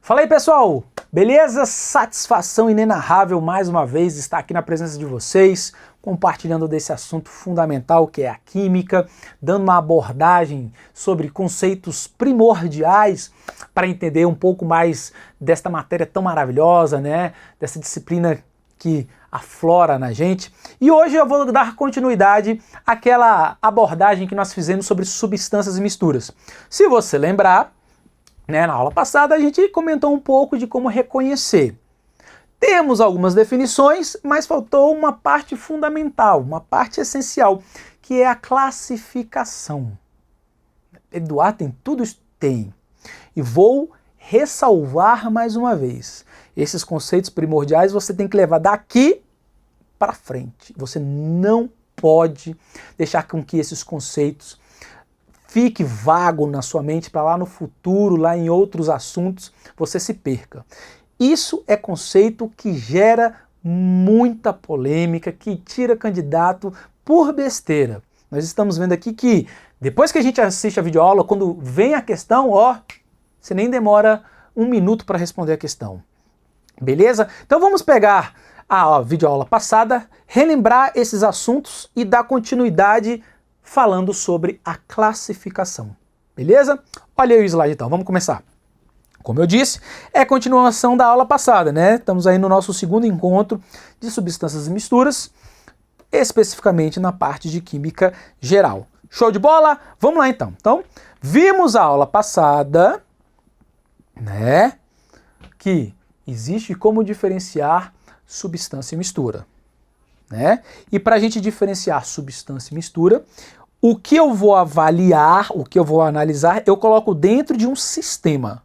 Fala aí, pessoal! Beleza? Satisfação inenarrável mais uma vez estar aqui na presença de vocês, compartilhando desse assunto fundamental que é a química, dando uma abordagem sobre conceitos primordiais para entender um pouco mais desta matéria tão maravilhosa, né? Dessa disciplina que aflora na gente. E hoje eu vou dar continuidade àquela abordagem que nós fizemos sobre substâncias e misturas. Se você lembrar, na aula passada a gente comentou um pouco de como reconhecer. Temos algumas definições, mas faltou uma parte fundamental, uma parte essencial, que é a classificação. Eduardo, tem tudo isso? Tem. E vou ressalvar mais uma vez. Esses conceitos primordiais você tem que levar daqui para frente. Você não pode deixar com que esses conceitos fique vago na sua mente para lá no futuro, lá em outros assuntos, você se perca. Isso é conceito que gera muita polêmica, que tira candidato por besteira. Nós estamos vendo aqui que depois que a gente assiste a videoaula, quando vem a questão, você nem demora um minuto para responder a questão. Beleza? Então vamos pegar a videoaula passada, relembrar esses assuntos e dar continuidade falando sobre a classificação. Beleza? Olha aí o slide então, vamos começar. Como eu disse, é continuação da aula passada, né? Estamos aí no nosso segundo encontro de substâncias e misturas, especificamente na parte de química geral. Show de bola? Vamos lá então. Então, vimos a aula passada, né? Que existe como diferenciar substância e mistura, né? E para a gente diferenciar substância e mistura, o que eu vou avaliar, o que eu vou analisar, eu coloco dentro de um sistema.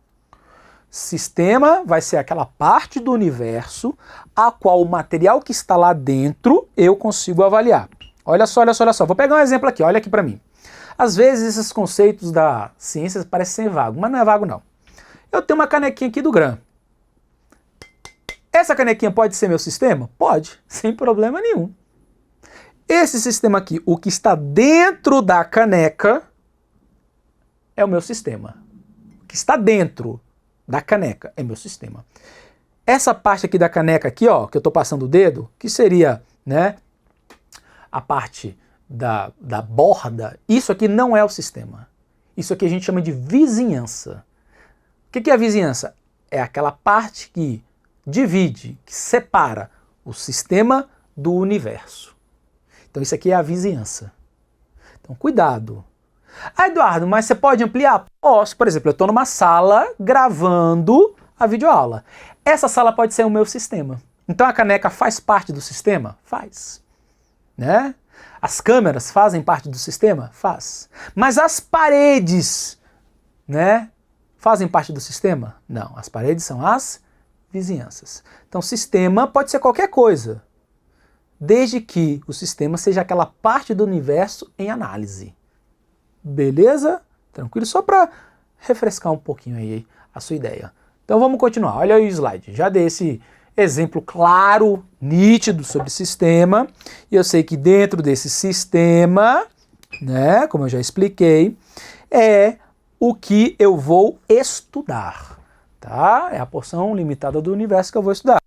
Sistema vai ser aquela parte do universo a qual o material que está lá dentro eu consigo avaliar. Olha só, olha só, olha só. Vou pegar um exemplo aqui, olha aqui para mim. Às vezes esses conceitos da ciência parecem vago, mas não é vago não. Eu tenho uma canequinha aqui do GRAM. Essa canequinha pode ser meu sistema? Pode, sem problema nenhum. Esse sistema aqui, o que está dentro da caneca, é o meu sistema. O que está dentro da caneca é meu sistema. Essa parte aqui da caneca aqui, que eu estou passando o dedo, que seria, né, a parte da borda, isso aqui não é o sistema. Isso aqui a gente chama de vizinhança. O que é a vizinhança? É aquela parte que divide, que separa o sistema do universo. Então isso aqui é a vizinhança. Então cuidado. Ah, Eduardo, mas você pode ampliar? Posso. Por exemplo, eu estou numa sala gravando a videoaula. Essa sala pode ser o meu sistema. Então a caneca faz parte do sistema? Faz. Né? As câmeras fazem parte do sistema? Faz. Mas as paredes, né, fazem parte do sistema? Não. As paredes são as vizinhanças. Então sistema pode ser qualquer coisa, desde que o sistema seja aquela parte do universo em análise. Beleza? Tranquilo? Só para refrescar um pouquinho aí a sua ideia. Então vamos continuar. Olha aí o slide. Já dei esse exemplo claro, nítido sobre sistema. E eu sei que dentro desse sistema, né, como eu já expliquei, é o que eu vou estudar. Tá? É a porção limitada do universo que eu vou estudar.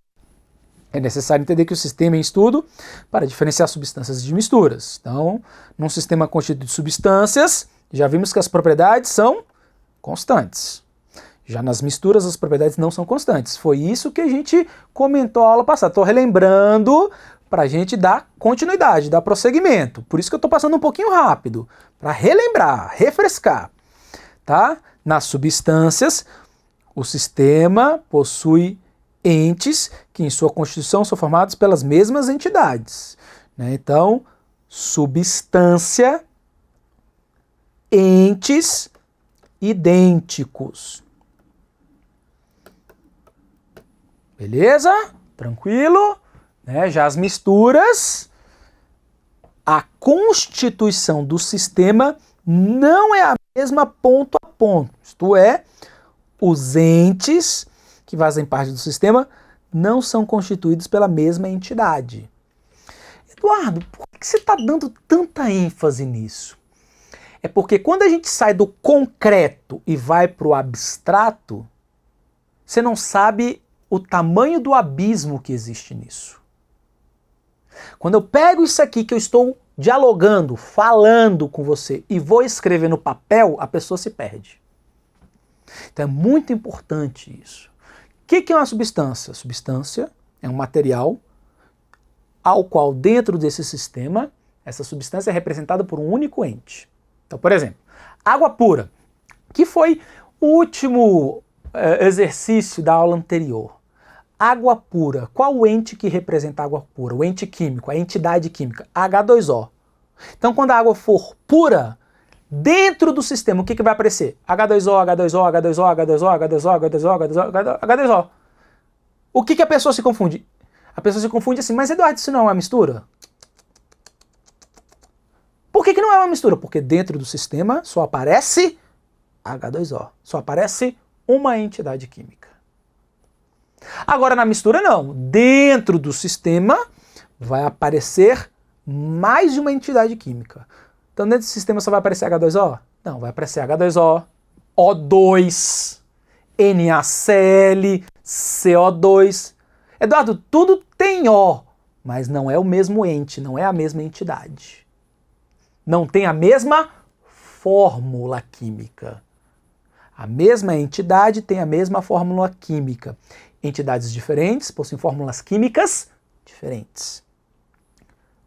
É necessário entender que o sistema é em estudo para diferenciar substâncias de misturas. Então, num sistema constituído de substâncias, já vimos que as propriedades são constantes. Já nas misturas, as propriedades não são constantes. Foi isso que a gente comentou na aula passada. Estou relembrando para a gente dar continuidade, dar prosseguimento. Por isso que eu estou passando um pouquinho rápido, para relembrar, refrescar. Tá? Nas substâncias, o sistema possui entes que em sua constituição são formados pelas mesmas entidades. Né? Então, substância, entes idênticos. Beleza? Tranquilo? Né? Já as misturas, a constituição do sistema não é a mesma ponto a ponto. Isto é, os entes que fazem parte do sistema não são constituídos pela mesma entidade. Eduardo, por que você está dando tanta ênfase nisso? É porque quando a gente sai do concreto e vai para o abstrato, Você não sabe o tamanho do abismo que existe nisso. Quando eu pego isso aqui que eu estou dialogando, falando com você e vou escrever no papel, a pessoa se perde. Então é muito importante isso. O que é uma substância? Substância é um material ao qual dentro desse sistema, essa substância é representada por um único ente. Então, por exemplo, água pura, que foi o último exercício da aula anterior. Água pura, qual o ente que representa a água pura? O ente químico, a entidade química, H2O. Então, quando a água for pura, dentro do sistema, o que vai aparecer? H2O, H2O, H2O, H2O, H2O, H2O, H2O, H2O. O que a pessoa se confunde? A pessoa se confunde assim, mas Eduardo, isso não é uma mistura? Por que não é uma mistura? Porque dentro do sistema só aparece H2O, só aparece uma entidade química. Agora na mistura não, dentro do sistema vai aparecer mais de uma entidade química. Então dentro do sistema só vai aparecer H2O? Não, vai aparecer H2O, O2, NaCl, CO2. Eduardo, tudo tem O, mas não é o mesmo ente, não é a mesma entidade. Não tem a mesma fórmula química. A mesma entidade tem a mesma fórmula química. Entidades diferentes possuem fórmulas químicas diferentes.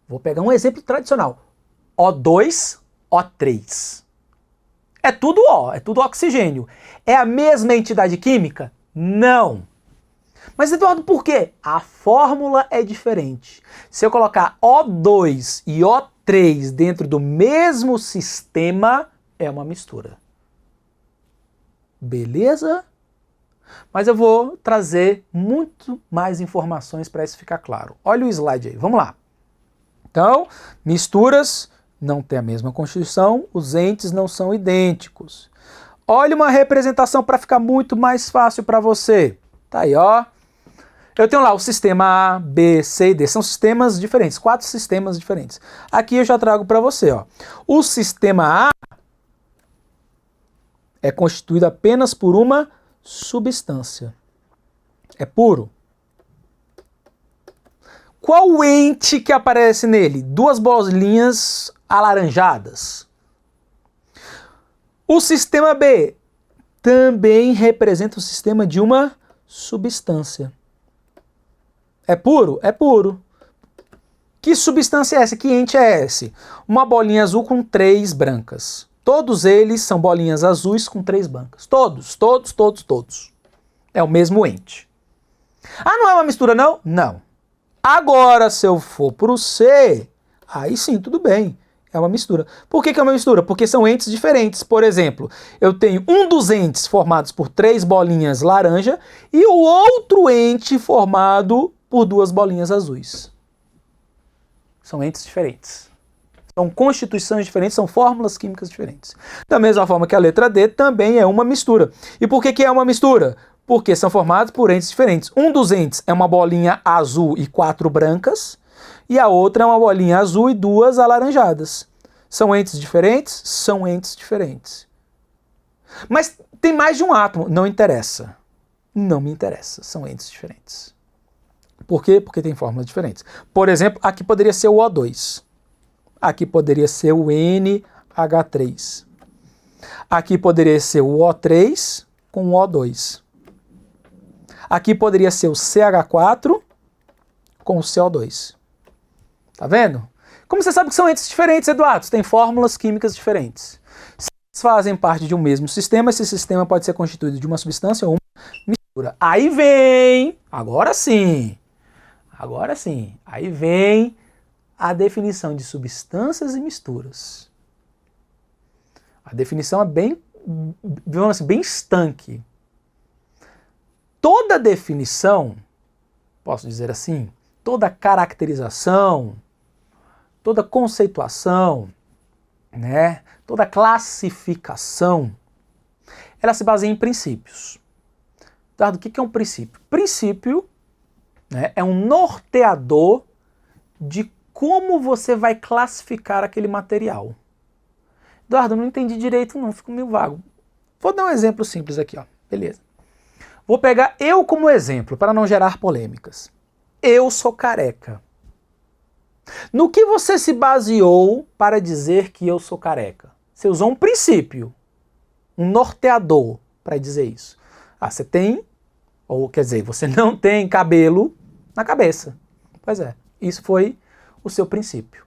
Vou pegar um exemplo tradicional. O2, O3. É tudo O, é tudo oxigênio. É a mesma entidade química? Não. Mas Eduardo, por quê? A fórmula é diferente. Se eu colocar O2 e O3 dentro do mesmo sistema, é uma mistura. Beleza? Mas eu vou trazer muito mais informações para isso ficar claro. Olha o slide aí, vamos lá. Então, misturas não têm a mesma constituição, os entes não são idênticos. Olha uma representação para ficar muito mais fácil para você. Tá aí, ó. Eu tenho lá o sistema A, B, C e D. São sistemas diferentes, 4 sistemas diferentes. Aqui eu já trago para você, ó. O sistema A é constituído apenas por uma substância. É puro. Qual o ente que aparece nele? 2 bolinhas alaranjadas. O sistema B também representa o sistema de uma substância. É puro? É puro. Que substância é essa? Que ente é esse? Uma bolinha azul com 3 brancas. Todos eles são bolinhas azuis com 3 brancas. Todos, todos, todos, todos. É o mesmo ente. Ah, não é uma mistura não? Não. Agora, se eu for para o C, aí sim, tudo bem. É uma mistura. Por que é uma mistura? Porque são entes diferentes. Por exemplo, eu tenho um dos entes formados por 3 bolinhas laranja e o outro ente formado por 2 bolinhas azuis. São entes diferentes. São constituições diferentes, são fórmulas químicas diferentes. Da mesma forma que a letra D também é uma mistura. E por que é uma mistura? Porque são formados por entes diferentes. Um dos entes é uma bolinha azul e 4 brancas, e a outra é uma bolinha azul e 2 alaranjadas. São entes diferentes? São entes diferentes. Mas tem mais de um átomo. Não interessa. Não me interessa. São entes diferentes. Por quê? Porque tem fórmulas diferentes. Por exemplo, aqui poderia ser o O2. Aqui poderia ser o NH3. Aqui poderia ser o O3 com o O2. Aqui poderia ser o CH4 com o CO2. Tá vendo? Como você sabe que são entes diferentes, Eduardo? Tem fórmulas químicas diferentes. Se eles fazem parte de um mesmo sistema, esse sistema pode ser constituído de uma substância ou uma mistura. Aí vem, agora sim, aí vem a definição de substâncias e misturas. A definição é bem, vamos assim, bem estanque. Toda definição, posso dizer assim, toda caracterização, toda conceituação, né, toda classificação, ela se baseia em princípios. Tá? O que é um princípio? Princípio, né, é um norteador de como você vai classificar aquele material. Eduardo, não entendi direito não, fico meio vago. Vou dar um exemplo simples aqui, ó. Beleza. Vou pegar eu como exemplo, para não gerar polêmicas. Eu sou careca. No que você se baseou para dizer que eu sou careca? Você usou um princípio, um norteador para dizer isso. Ah, você tem, ou quer dizer, você não tem cabelo na cabeça. Pois é, isso foi o seu princípio.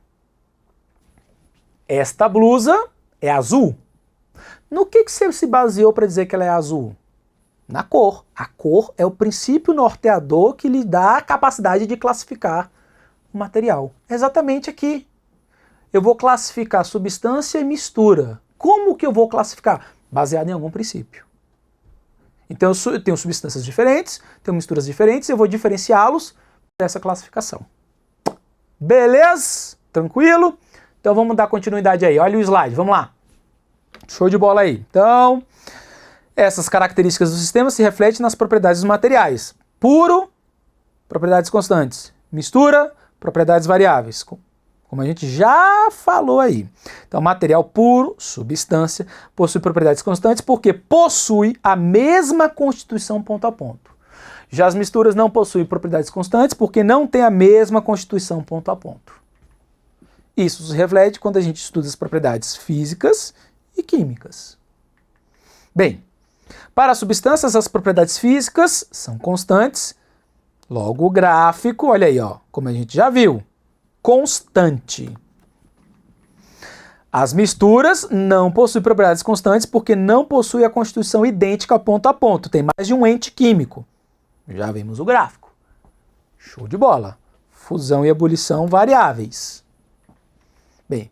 Esta blusa é azul. No que você se baseou para dizer que ela é azul? Na cor. A cor é o princípio norteador que lhe dá a capacidade de classificar o material. Exatamente aqui. Eu vou classificar substância e mistura. Como que eu vou classificar? Baseado em algum princípio. Então eu tenho substâncias diferentes, tenho misturas diferentes, eu vou diferenciá-los dessa classificação. Beleza? Tranquilo? Então vamos dar continuidade aí. Olha o slide, vamos lá. Show de bola aí. Então, essas características do sistema se refletem nas propriedades dos materiais. Puro, propriedades constantes. Mistura, propriedades variáveis. Como a gente já falou aí. Então, material puro, substância, possui propriedades constantes porque possui a mesma constituição ponto a ponto. Já as misturas não possuem propriedades constantes porque não têm a mesma constituição ponto a ponto. Isso se reflete quando a gente estuda as propriedades físicas e químicas. Bem, para substâncias as propriedades físicas são constantes, logo o gráfico, olha aí, ó, como a gente já viu, constante. As misturas não possuem propriedades constantes porque não possuem a constituição idêntica ponto a ponto, tem mais de um ente químico. Já vimos o gráfico. Show de bola. Fusão e ebulição variáveis. Bem,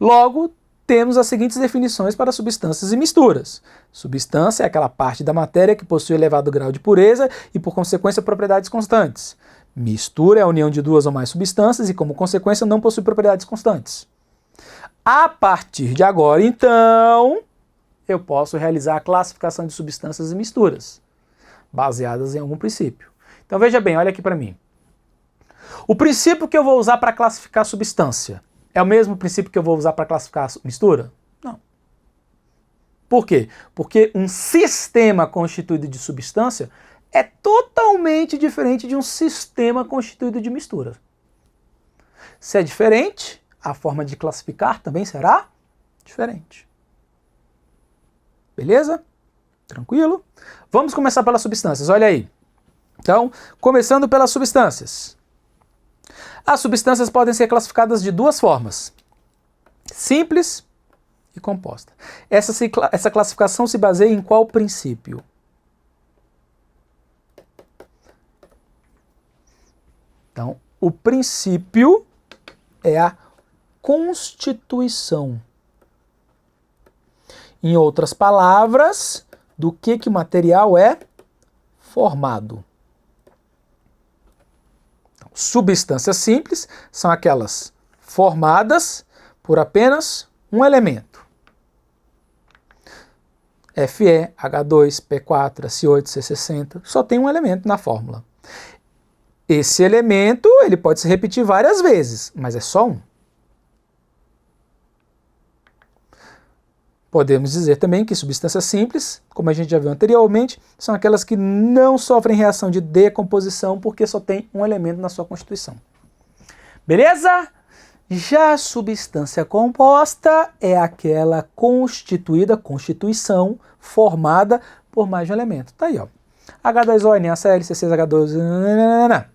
logo temos as seguintes definições para substâncias e misturas. Substância é aquela parte da matéria que possui elevado grau de pureza e, por consequência, propriedades constantes. Mistura é a união de duas ou mais substâncias e, como consequência, não possui propriedades constantes. A partir de agora, então, eu posso realizar a classificação de substâncias e misturas, baseadas em algum princípio. Então, veja bem, olha aqui para mim. O princípio que eu vou usar para classificar substância é o mesmo princípio que eu vou usar para classificar mistura? Não. Por quê? Porque um sistema constituído de substância é totalmente diferente de um sistema constituído de mistura. Se é diferente, a forma de classificar também será diferente. Beleza? Tranquilo? Vamos começar pelas substâncias, olha aí. Então, começando pelas substâncias. As substâncias podem ser classificadas de duas formas, simples e composta. Essa classificação se baseia em qual princípio? Então, o princípio é a constituição. Em outras palavras, do que o material é formado. Substâncias simples são aquelas formadas por apenas um elemento. Fe, H2, P4, SO8, C60, só tem um elemento na fórmula. Esse elemento ele pode se repetir várias vezes, mas é só um. Podemos dizer também que substâncias simples, como a gente já viu anteriormente, são aquelas que não sofrem reação de decomposição porque só tem um elemento na sua constituição. Beleza? Já a substância composta é aquela constituição formada por mais de um elemento. Tá aí, ó. H2O, NaCl, C6H12.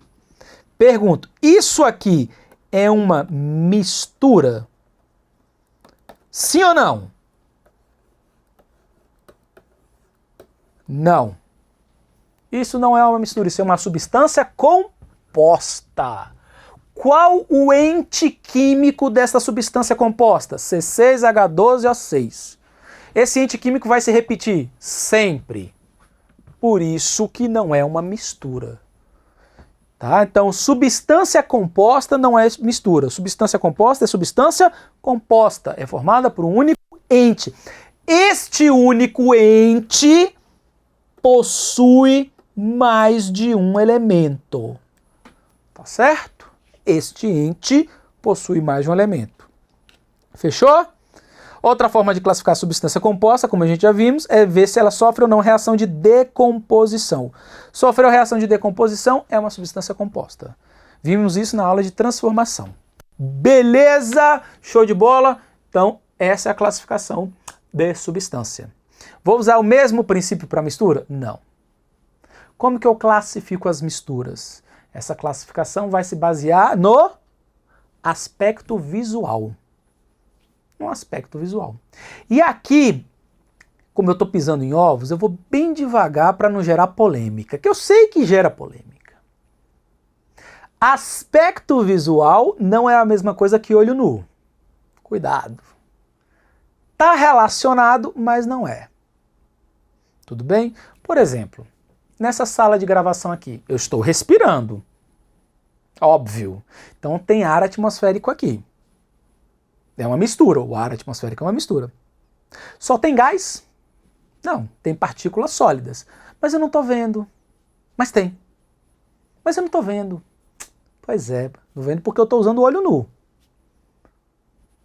Pergunto, isso aqui é uma mistura? Sim ou não? Não. Isso não é uma mistura, isso é uma substância composta. Qual o ente químico dessa substância composta? C6H12O6. Esse ente químico vai se repetir sempre. Por isso que não é uma mistura. Tá? Então, substância composta não é mistura. Substância composta é substância composta. É formada por um único ente. Este único ente possui mais de um elemento. Tá certo? Este ente possui mais de um elemento. Fechou? Outra forma de classificar a substância composta, como a gente já vimos, é ver se ela sofre ou não reação de decomposição. Sofreu reação de decomposição, é uma substância composta. Vimos isso na aula de transformação. Beleza? Show de bola? Então, essa é a classificação de substância. Vou usar o mesmo princípio para mistura? Não. Como que eu classifico as misturas? Essa classificação vai se basear no aspecto visual. No aspecto visual. E aqui, como eu estou pisando em ovos, eu vou bem devagar para não gerar polêmica, que eu sei que gera polêmica. Aspecto visual não é a mesma coisa que olho nu. Cuidado. Está relacionado, mas não é. Tudo bem? Por exemplo, nessa sala de gravação aqui, eu estou respirando. Óbvio. Então tem ar atmosférico aqui. É uma mistura. O ar atmosférico é uma mistura. Só tem gás? Não, tem partículas sólidas. Mas eu não estou vendo. Mas tem. Mas eu não estou vendo. Pois é, não vendo porque eu estou usando o olho nu.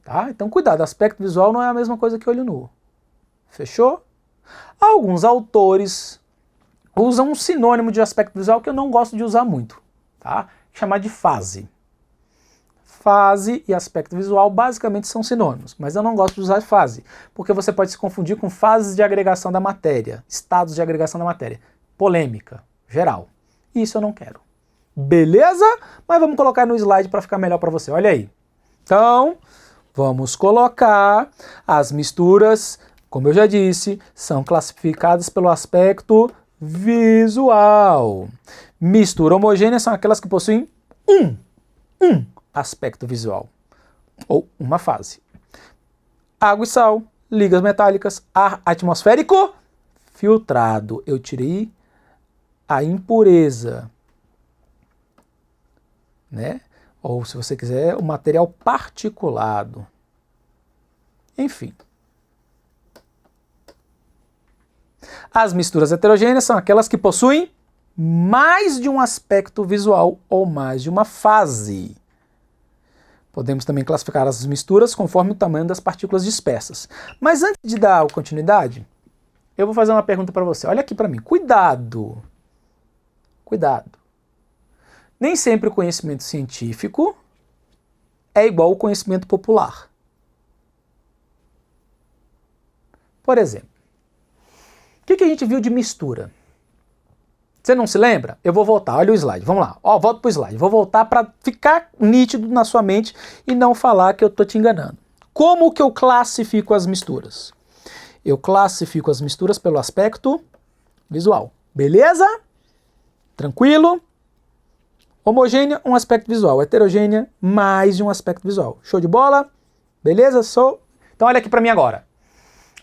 Tá? Então cuidado, aspecto visual não é a mesma coisa que olho nu. Fechou? Alguns autores usam um sinônimo de aspecto visual que eu não gosto de usar muito. Tá? Chamar de fase. Fase e aspecto visual basicamente são sinônimos, mas eu não gosto de usar fase, porque você pode se confundir com fases de agregação da matéria, estados de agregação da matéria. Polêmica, geral. Isso eu não quero. Beleza? Mas vamos colocar no slide para ficar melhor para você. Olha aí. Então, vamos colocar as misturas, como eu já disse, são classificadas pelo aspecto visual. Mistura homogênea são aquelas que possuem um aspecto visual, ou uma fase. Água e sal, ligas metálicas, ar atmosférico filtrado. Eu tirei a impureza, né? Ou, se você quiser, o material particulado. Enfim. As misturas heterogêneas são aquelas que possuem mais de um aspecto visual ou mais de uma fase. Podemos também classificar as misturas conforme o tamanho das partículas dispersas. Mas antes de dar continuidade, eu vou fazer uma pergunta para você. Olha aqui para mim. Cuidado. Cuidado. Nem sempre o conhecimento científico é igual ao conhecimento popular. Por exemplo, o que a gente viu de mistura? Você não se lembra? Eu vou voltar, olha o slide, vamos lá. Ó, volto para o slide, vou voltar para ficar nítido na sua mente e não falar que eu estou te enganando. Como que eu classifico as misturas? Eu classifico as misturas pelo aspecto visual. Beleza? Tranquilo? Homogênea, um aspecto visual. Heterogênea, mais de um aspecto visual. Show de bola? Beleza? Então olha aqui para mim agora.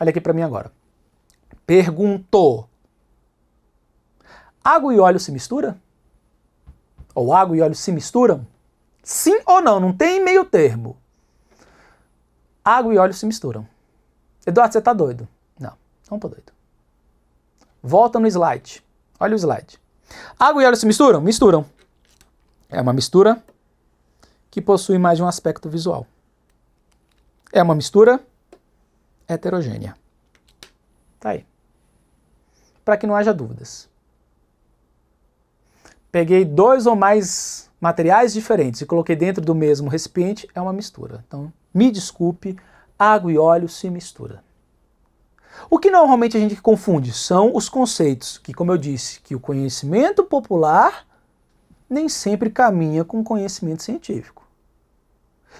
Olha aqui para mim agora. Perguntou. Água e óleo se misturam? Ou água e óleo se misturam? Sim ou não? Não tem meio termo. Água e óleo se misturam. Eduardo, você tá doido? Não, não tô doido. Volta no slide. Olha o slide. Água e óleo se misturam? Misturam. É uma mistura que possui mais de um aspecto visual. É uma mistura heterogênea. Tá aí. Para que não haja dúvidas. Peguei dois ou mais materiais diferentes e coloquei dentro do mesmo recipiente, é uma mistura. Então, me desculpe, água e óleo se misturam. O que normalmente a gente confunde são os conceitos, que, como eu disse, que o conhecimento popular nem sempre caminha com o conhecimento científico.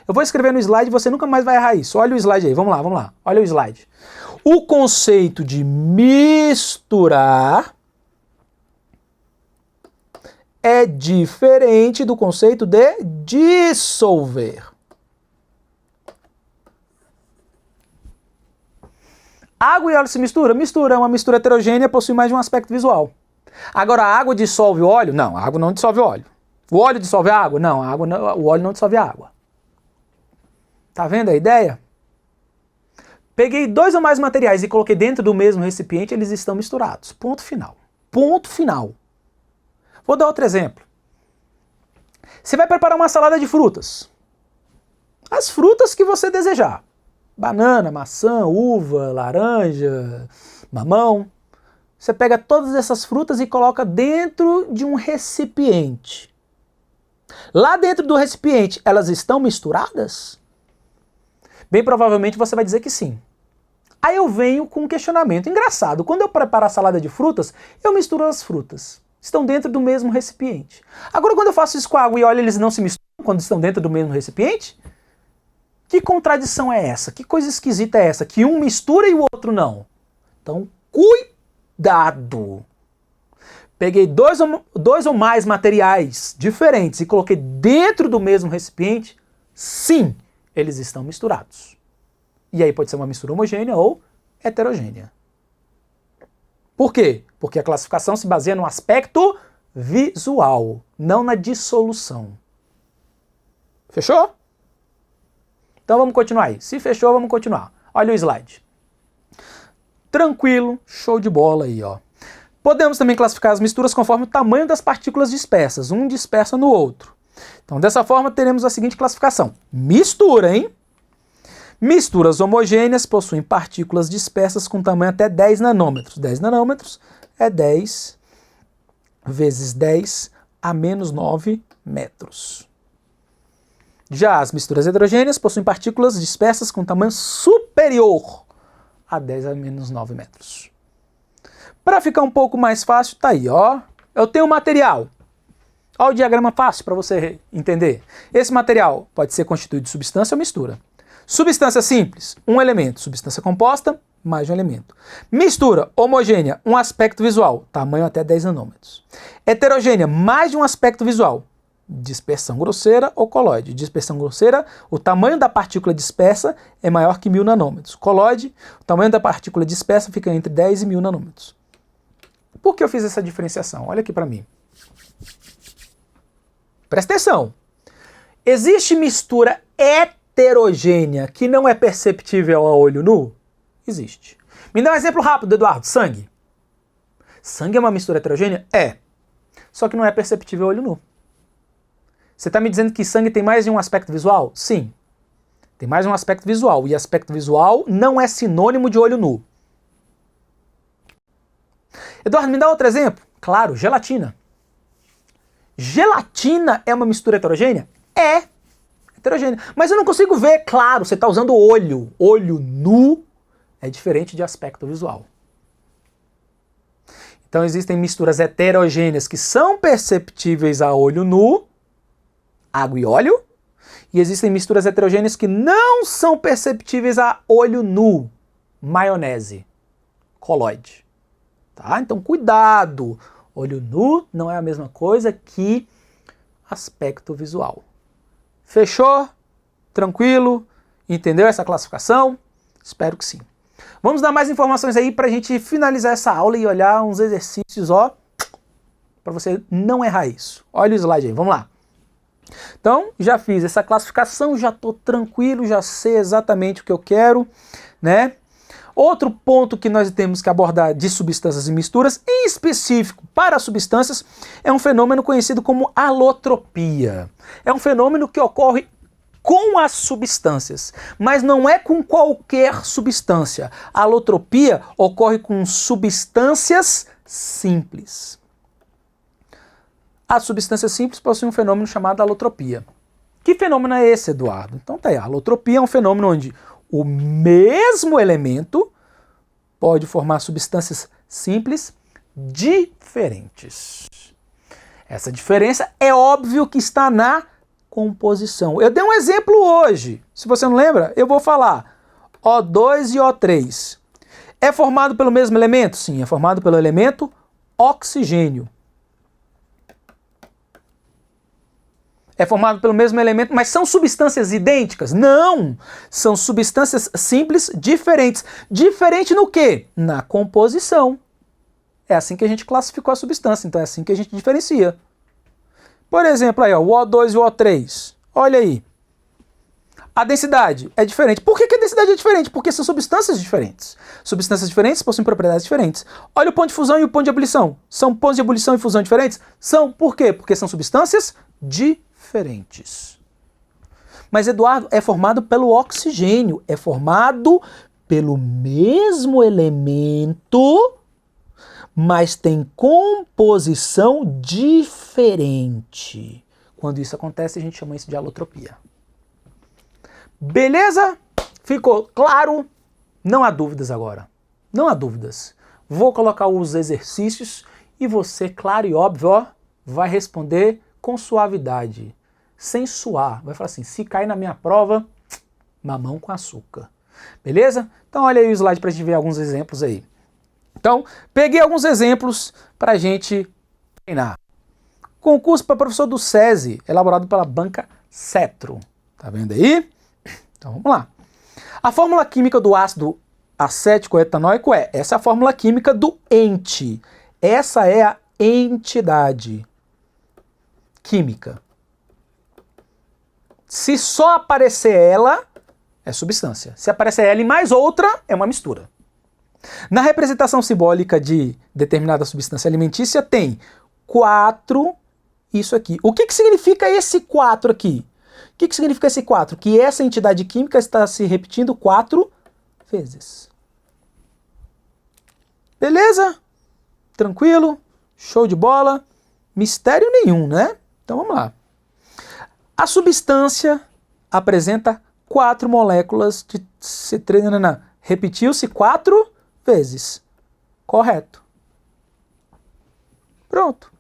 Eu vou escrever no slide e você nunca mais vai errar isso. Olha o slide aí, vamos lá. Olha o slide. O conceito de misturar é diferente do conceito de dissolver. Água e óleo se misturam? Mistura, é uma mistura heterogênea, possui mais de um aspecto visual. Agora, a água dissolve o óleo? Não, a água não dissolve o óleo. O óleo dissolve a água? Não, o óleo não dissolve a água. Tá vendo a ideia? Peguei dois ou mais materiais e coloquei dentro do mesmo recipiente, eles estão misturados. Ponto final. Ponto final. Vou dar outro exemplo. Você vai preparar uma salada de frutas. As frutas que você desejar. banana, maçã, uva, laranja, mamão. Você pega todas essas frutas e coloca dentro de um recipiente. Lá dentro do recipiente, elas estão misturadas? Bem provavelmente você vai dizer que sim. Aí eu venho com um questionamento engraçado. Quando eu preparo a salada de frutas, eu misturo as frutas. Estão dentro do mesmo recipiente. Agora, quando eu faço isso com a água e óleo, eles não se misturam quando estão dentro do mesmo recipiente? Que contradição é essa? Que coisa esquisita é essa? Que um mistura e o outro não. Então, cuidado! Peguei dois ou mais materiais diferentes e coloquei dentro do mesmo recipiente, sim, eles estão misturados. E aí pode ser uma mistura homogênea ou heterogênea. Por quê? Porque a classificação se baseia no aspecto visual, não na dissolução. Fechou? Então vamos continuar aí. Se fechou, vamos continuar. Olha o slide. Tranquilo, show de bola aí, ó. Podemos também classificar as misturas conforme o tamanho das partículas dispersas, um dispersa no outro. Então, dessa forma, teremos a seguinte classificação. Mistura, hein? Misturas homogêneas possuem partículas dispersas com tamanho até 10 nanômetros. 10 nanômetros é 10 vezes 10 a menos 9 metros. Já as misturas heterogêneas possuem partículas dispersas com tamanho superior a 10 a menos 9 metros. Para ficar um pouco mais fácil, tá aí, ó. Eu tenho um material. Olha o diagrama fácil para você entender. Esse material pode ser constituído de substância ou mistura. Substância simples, um elemento. Substância composta, mais de um elemento. Mistura homogênea, um aspecto visual, tamanho até 10 nanômetros. Heterogênea, mais de um aspecto visual. Dispersão grosseira ou colóide. Dispersão grosseira, o tamanho da partícula dispersa é maior que 1000 nanômetros. Colóide, o tamanho da partícula dispersa fica entre 10 e 1000 nanômetros. Por que eu fiz essa diferenciação? Olha aqui para mim. Presta atenção. Existe mistura heterogênea que não é perceptível a olho nu? Existe. Me dá um exemplo rápido, Eduardo. Sangue. Sangue é uma mistura heterogênea? É. Só que não é perceptível a olho nu. Você está me dizendo que sangue tem mais de um aspecto visual? Sim. Tem mais de um aspecto visual. E aspecto visual não é sinônimo de olho nu. Eduardo, me dá outro exemplo? Claro, gelatina. Gelatina é uma mistura heterogênea? É heterogênea. Mas eu não consigo ver, claro, você está usando o olho. Olho nu é diferente de aspecto visual. Então existem misturas heterogêneas que são perceptíveis a olho nu, água e óleo, e existem misturas heterogêneas que não são perceptíveis a olho nu, maionese, colóide. Tá? Então cuidado, olho nu não é a mesma coisa que aspecto visual. Fechou? Tranquilo? Entendeu essa classificação? Espero que sim. Vamos dar mais informações aí para a gente finalizar essa aula e olhar uns exercícios, ó, para você não errar isso. Olha o slide aí, vamos lá. Então, já fiz essa classificação, já estou tranquilo, já sei exatamente o que eu quero, né? Outro ponto que nós temos que abordar de substâncias e misturas, em específico para substâncias, é um fenômeno conhecido como alotropia. É um fenômeno que ocorre com as substâncias, mas não é com qualquer substância. A alotropia ocorre com substâncias simples. As substâncias simples possuem um fenômeno chamado alotropia. Que fenômeno é esse, Eduardo? Então tá aí, a alotropia é um fenômeno onde o mesmo elemento pode formar substâncias simples diferentes. Essa diferença é óbvio que está na composição. Eu dei um exemplo hoje. Se você não lembra, eu vou falar O2 e O3. É formado pelo mesmo elemento? Sim, é formado pelo elemento oxigênio. É formado pelo mesmo elemento, mas são substâncias idênticas? Não! São substâncias simples diferentes. Diferente no quê? Na composição. É assim que a gente classificou a substância, então é assim que a gente diferencia. Por exemplo, aí, ó, o O2 e o O3. Olha aí. A densidade é diferente. Por que a densidade é diferente? Porque são substâncias diferentes. Substâncias diferentes possuem propriedades diferentes. Olha o ponto de fusão e o ponto de ebulição. São pontos de ebulição e fusão diferentes? São. Por quê? Porque são substâncias diferentes. Mas, Eduardo, é formado pelo oxigênio, é formado pelo mesmo elemento, mas tem composição diferente. Quando isso acontece, a gente chama isso de alotropia. Beleza? Ficou claro? Não há dúvidas agora. Não há dúvidas. Vou colocar os exercícios e você, claro e óbvio, ó, vai responder com suavidade, sem suar. Vai falar assim, se cair na minha prova, mamão com açúcar. Beleza? Então olha aí o slide para a gente ver alguns exemplos aí. Então, peguei alguns exemplos para a gente treinar. Concurso para professor do SESI, elaborado pela banca Cetro. Tá vendo aí? Então vamos lá. A fórmula química do ácido acético etanóico essa é a fórmula química do ente. Essa é a entidade química. Se só aparecer ela, é substância. Se aparecer ela e mais outra, é uma mistura. Na representação simbólica de determinada substância alimentícia, tem 4, isso aqui. O que significa esse 4 aqui? O que significa esse 4? Que essa entidade química está se repetindo 4 vezes. Beleza? Tranquilo? Show de bola? Mistério nenhum, né? Então vamos lá. A substância apresenta 4 moléculas de C3. Repetiu-se 4 vezes. Correto. Pronto.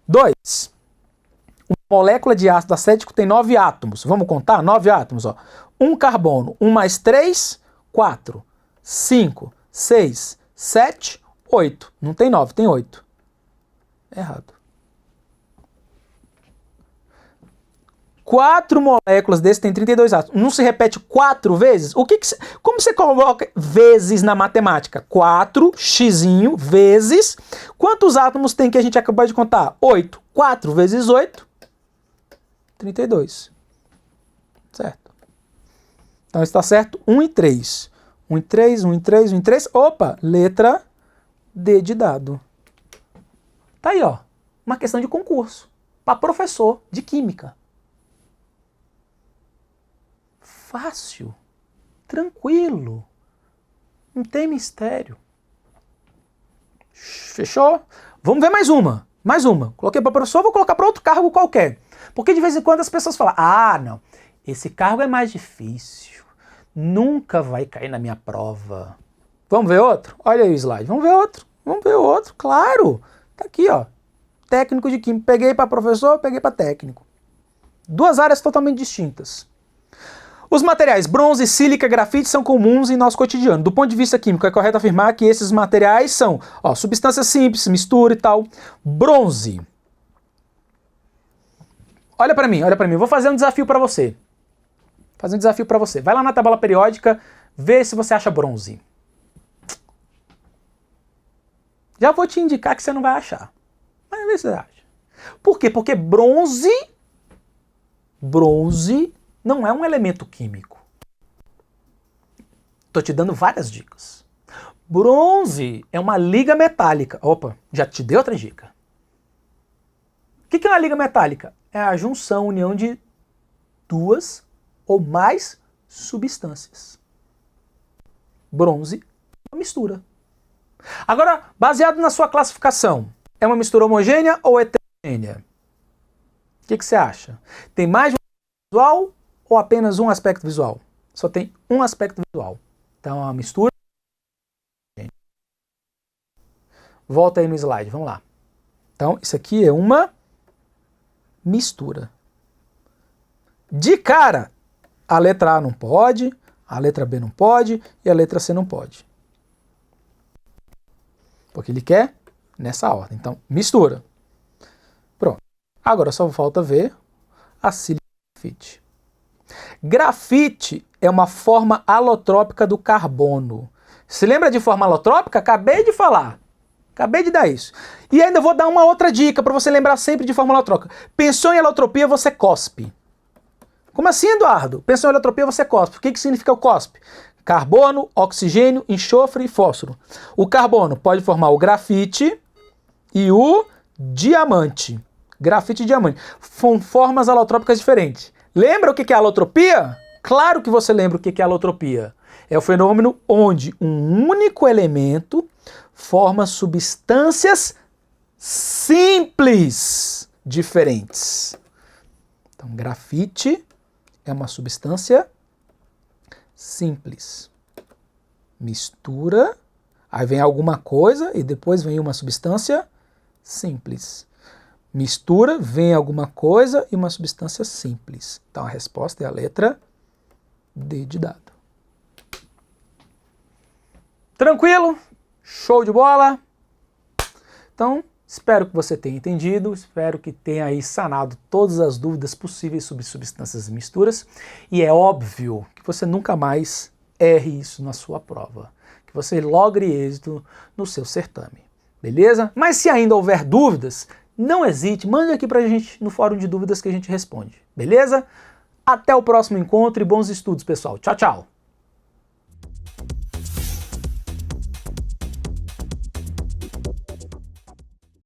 2. Uma molécula de ácido acético tem 9 átomos. Vamos contar? 9 átomos. Ó. 1 carbono. 1 mais 3, 4. 5, 6, 7, 8. Não tem 9, tem 8. Errado. 4 moléculas desse tem 32 átomos. Não se repete 4 vezes? Como você coloca vezes na matemática? 4, xzinho, vezes. Quantos átomos tem que a gente acabou de contar? 8. 4 vezes 8, 32. Certo. Então está certo 1 e 3. 1 e 3, 1 e 3, 1 e 3. Opa, letra D de dado. Tá aí, ó. Uma questão de concurso. Para professor de química. Fácil, tranquilo, não tem mistério. Fechou? Vamos ver mais uma. Mais uma. Coloquei para professor, vou colocar para outro cargo qualquer. Porque de vez em quando as pessoas falam, ah, não, esse cargo é mais difícil, nunca vai cair na minha prova. Vamos ver outro? Olha aí o slide. Vamos ver outro. Vamos ver outro, claro. Tá aqui, ó. Técnico de química. Peguei para professor, peguei para técnico. 2 áreas totalmente distintas. Os materiais bronze, sílica, grafite são comuns em nosso cotidiano. Do ponto de vista químico, é correto afirmar que esses materiais são substâncias simples, mistura e tal. Bronze. Olha para mim, olha para mim. Vou fazer um desafio para você. Fazer um desafio para você. Vai lá na tabela periódica, vê se você acha bronze. Já vou te indicar que você não vai achar. Mas vê se você acha. Por quê? Porque bronze não é um elemento químico. Estou te dando várias dicas. Bronze é uma liga metálica. Opa, já te dei outra dica. O que é uma liga metálica? É a junção, união de 2 ou mais substâncias. Bronze é uma mistura. Agora, baseado na sua classificação, é uma mistura homogênea ou heterogênea? O que você acha? Tem mais de um visual ou apenas um aspecto visual? Só tem um aspecto visual. Então é uma mistura. Volta aí no slide, vamos lá. Então isso aqui é uma mistura. De cara, a letra A não pode, a letra B não pode e a letra C não pode. Porque ele quer nessa ordem. Então, mistura. Pronto. Agora só falta ver a sílica grafite. Grafite é uma forma alotrópica do carbono. Se lembra de forma alotrópica? Acabei de falar. Acabei de dar isso. E ainda vou dar uma outra dica para você lembrar sempre de forma alotrópica. Pensou em alotropia, você cospe. Como assim, Eduardo? Pensou em alotropia, você cospe. O que significa o cospe? Carbono, oxigênio, enxofre e fósforo. O carbono pode formar o grafite e o diamante. Grafite e diamante. São formas alotrópicas diferentes. Lembra o que é alotropia? Claro que você lembra o que é alotropia. É o fenômeno onde um único elemento forma substâncias simples diferentes. Então, grafite é uma substância simples. Mistura, aí vem alguma coisa e depois vem uma substância simples. Mistura, vem alguma coisa e uma substância simples. Então a resposta é a letra D de dado. Tranquilo? Show de bola? Então, espero que você tenha entendido, espero que tenha aí sanado todas as dúvidas possíveis sobre substâncias e misturas. E é óbvio que você nunca mais erre isso na sua prova, que você logre êxito no seu certame, beleza? Mas se ainda houver dúvidas, não hesite, mande aqui pra gente no fórum de dúvidas que a gente responde, beleza? Até o próximo encontro e bons estudos, pessoal. Tchau, tchau!